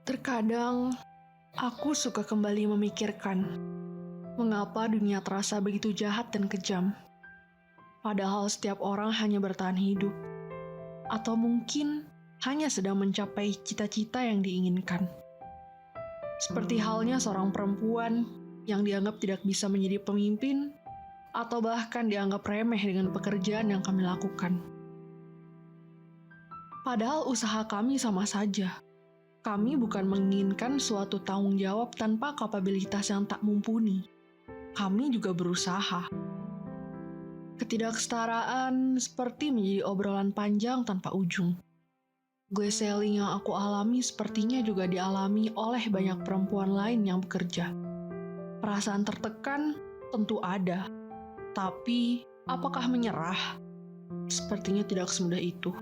Terkadang, aku suka kembali memikirkan mengapa dunia terasa begitu jahat dan kejam. Padahal setiap orang hanya bertahan hidup, atau mungkin hanya sedang mencapai cita-cita yang diinginkan. Seperti halnya seorang perempuan yang dianggap tidak bisa menjadi pemimpin, atau bahkan dianggap remeh dengan pekerjaan yang kami lakukan. Padahal usaha kami sama saja. Kami bukan menginginkan suatu tanggung jawab tanpa kapabilitas yang tak mumpuni. Kami juga berusaha. Ketidaksetaraan seperti menjadi obrolan panjang tanpa ujung. Glacelling yang aku alami sepertinya juga dialami oleh banyak perempuan lain yang bekerja. Perasaan tertekan tentu ada, tapi apakah menyerah? Sepertinya tidak semudah itu.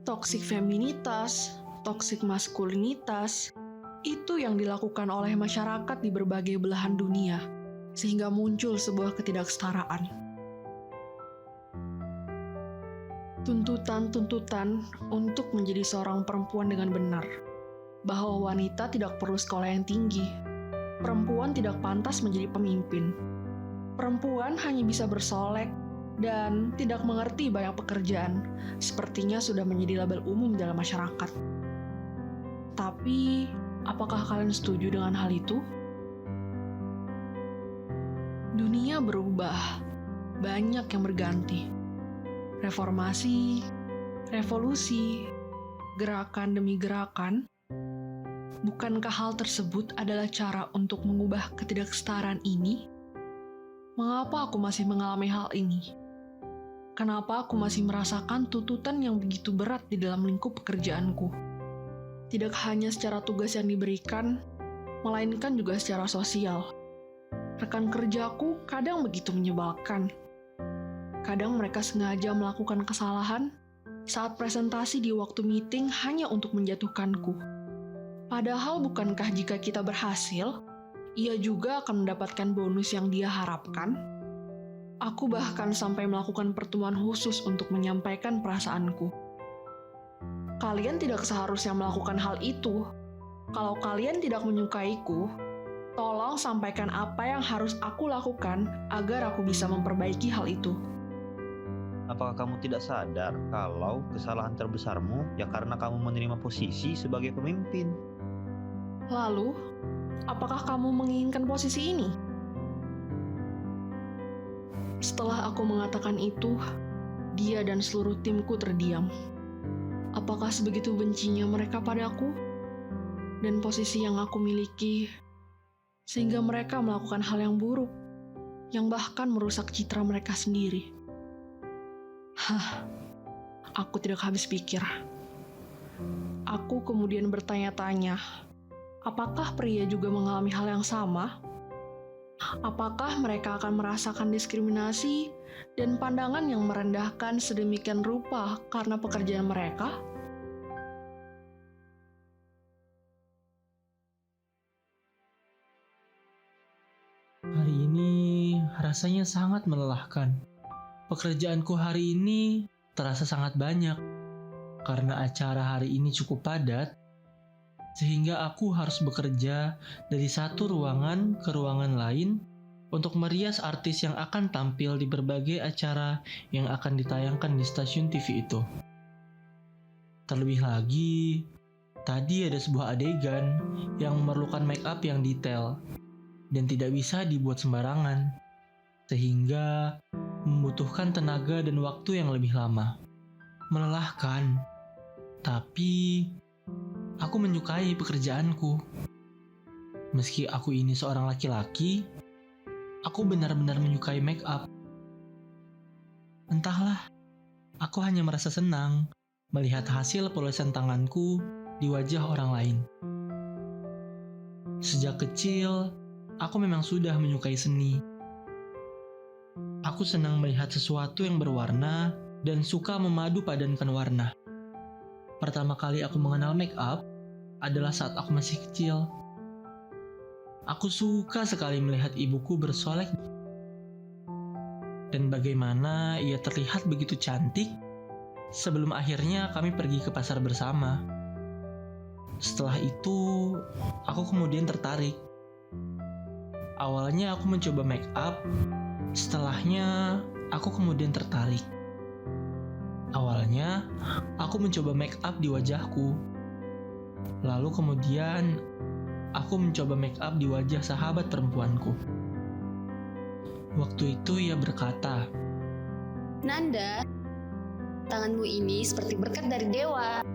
Toksik feminitas, toksik maskulinitas, itu yang dilakukan oleh masyarakat di berbagai belahan dunia, sehingga muncul sebuah ketidaksetaraan. Tuntutan-tuntutan untuk menjadi seorang perempuan dengan benar, bahwa wanita tidak perlu sekolah yang tinggi, perempuan tidak pantas menjadi pemimpin, perempuan hanya bisa bersolek, dan tidak mengerti banyak pekerjaan, sepertinya sudah menjadi label umum dalam masyarakat. Tapi, apakah kalian setuju dengan hal itu? Dunia berubah, banyak yang berganti. Reformasi, revolusi, gerakan demi gerakan. Bukankah hal tersebut adalah cara untuk mengubah ketidaksetaraan ini? Mengapa aku masih mengalami hal ini? Kenapa aku masih merasakan tuntutan yang begitu berat di dalam lingkup pekerjaanku? Tidak hanya secara tugas yang diberikan, melainkan juga secara sosial. Rekan kerjaku kadang begitu menyebalkan. Kadang mereka sengaja melakukan kesalahan saat presentasi di waktu meeting hanya untuk menjatuhkanku. Padahal bukankah jika kita berhasil, ia juga akan mendapatkan bonus yang dia harapkan? Aku bahkan sampai melakukan pertemuan khusus untuk menyampaikan perasaanku. Kalian tidak seharusnya melakukan hal itu. Kalau kalian tidak menyukaiku, tolong sampaikan apa yang harus aku lakukan agar aku bisa memperbaiki hal itu. Apakah kamu tidak sadar kalau kesalahan terbesarmu ya karena kamu menerima posisi sebagai pemimpin? Lalu, apakah kamu menginginkan posisi ini? Setelah aku mengatakan itu, dia dan seluruh timku terdiam. Apakah sebegitu bencinya mereka padaku dan posisi yang aku miliki, sehingga mereka melakukan hal yang buruk, yang bahkan merusak citra mereka sendiri? Aku tidak habis pikir. Aku kemudian bertanya-tanya, apakah pria juga mengalami hal yang sama? Apakah mereka akan merasakan diskriminasi dan pandangan yang merendahkan sedemikian rupa karena pekerjaan mereka? Hari ini rasanya sangat melelahkan. Pekerjaanku hari ini terasa sangat banyak karena acara hari ini cukup padat, sehingga aku harus bekerja dari satu ruangan ke ruangan lain untuk merias artis yang akan tampil di berbagai acara yang akan ditayangkan di stasiun TV itu. Terlebih lagi, tadi ada sebuah adegan yang memerlukan make up yang detail dan tidak bisa dibuat sembarangan, sehingga membutuhkan tenaga dan waktu yang lebih lama. Melelahkan, tapi aku menyukai pekerjaanku. Meski aku ini seorang laki-laki, aku benar-benar menyukai make up. Entahlah, aku hanya merasa senang melihat hasil polesan tanganku di wajah orang lain. Sejak kecil, aku memang sudah menyukai seni. Aku senang melihat sesuatu yang berwarna dan suka memadu padankan warna. Pertama kali aku mengenal make up adalah saat aku masih kecil. Aku suka sekali melihat ibuku bersolek dan bagaimana ia terlihat begitu cantik sebelum akhirnya kami pergi ke pasar bersama. Setelah itu, aku kemudian tertarik. Awalnya aku mencoba make up, setelahnya aku kemudian tertarik. Awalnya, aku mencoba make up di wajahku. Lalu kemudian, aku mencoba make up di wajah sahabat perempuanku. Waktu itu ia berkata, Nanda, tanganmu ini seperti berkat dari dewa.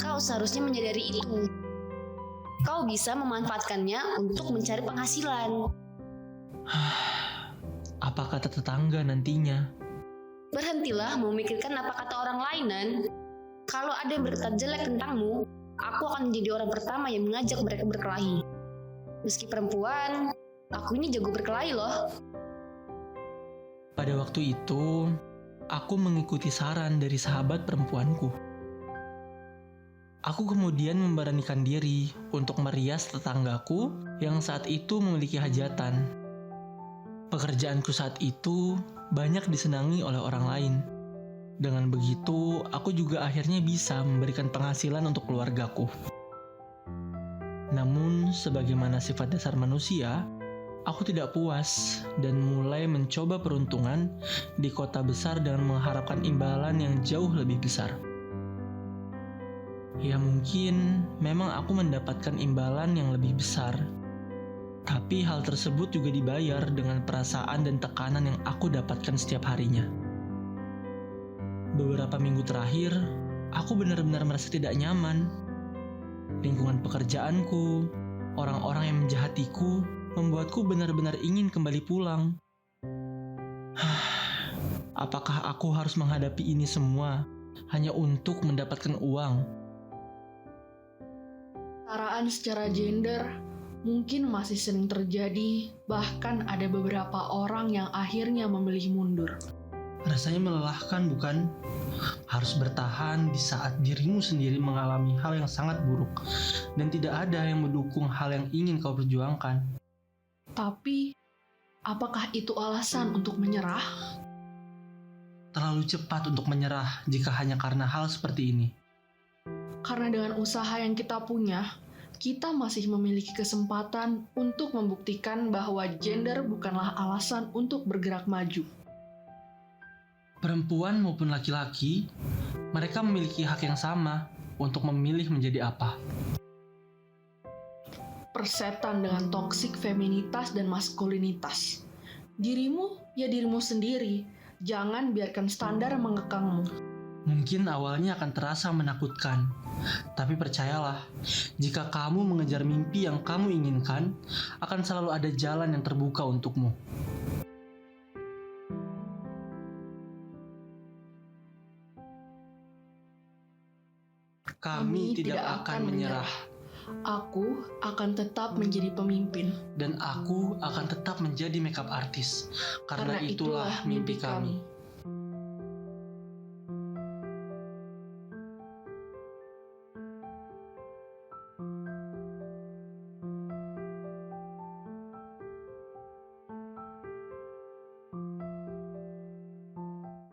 Kau seharusnya menyadari itu. Kau bisa memanfaatkannya untuk mencari penghasilan. apa kata tetangga nantinya? Berhentilah memikirkan apa kata orang lain, Nan. Kalau ada yang berkata jelek tentangmu, aku akan menjadi orang pertama yang mengajak mereka berkelahi. Meski perempuan, aku ini jago berkelahi loh. Pada waktu itu, aku mengikuti saran dari sahabat perempuanku. Aku kemudian memberanikan diri untuk merias tetanggaku yang saat itu memiliki hajatan. Pekerjaanku saat itu banyak disenangi oleh orang lain. Dengan begitu, aku juga akhirnya bisa memberikan penghasilan untuk keluargaku. Namun, sebagaimana sifat dasar manusia, aku tidak puas dan mulai mencoba peruntungan di kota besar dengan mengharapkan imbalan yang jauh lebih besar. Ya mungkin memang aku mendapatkan imbalan yang lebih besar. Tapi hal tersebut juga dibayar dengan perasaan dan tekanan yang aku dapatkan setiap harinya. Beberapa minggu terakhir, aku benar-benar merasa tidak nyaman. Lingkungan pekerjaanku, orang-orang yang menjahatiku, membuatku benar-benar ingin kembali pulang. Apakah aku harus menghadapi ini semua hanya untuk mendapatkan uang? Kesetaraan secara gender mungkin masih sering terjadi, bahkan ada beberapa orang yang akhirnya memilih mundur. Rasanya melelahkan, bukan? Harus bertahan di saat dirimu sendiri mengalami hal yang sangat buruk dan tidak ada yang mendukung hal yang ingin kau perjuangkan. Tapi, apakah itu alasan untuk menyerah? Terlalu cepat untuk menyerah jika hanya karena hal seperti ini. Karena dengan usaha yang kita punya, kita masih memiliki kesempatan untuk membuktikan bahwa gender bukanlah alasan untuk bergerak maju. Perempuan maupun laki-laki, mereka memiliki hak yang sama untuk memilih menjadi apa. Persetan dengan toksik feminitas dan maskulinitas. Dirimu ya dirimu sendiri, jangan biarkan standar mengekangmu. Mungkin awalnya akan terasa menakutkan, tapi percayalah, jika kamu mengejar mimpi yang kamu inginkan, akan selalu ada jalan yang terbuka untukmu. Kami tidak akan menyerah, Aku akan tetap menjadi pemimpin. dan aku akan tetap menjadi makeup artist, karena itulah mimpi kami.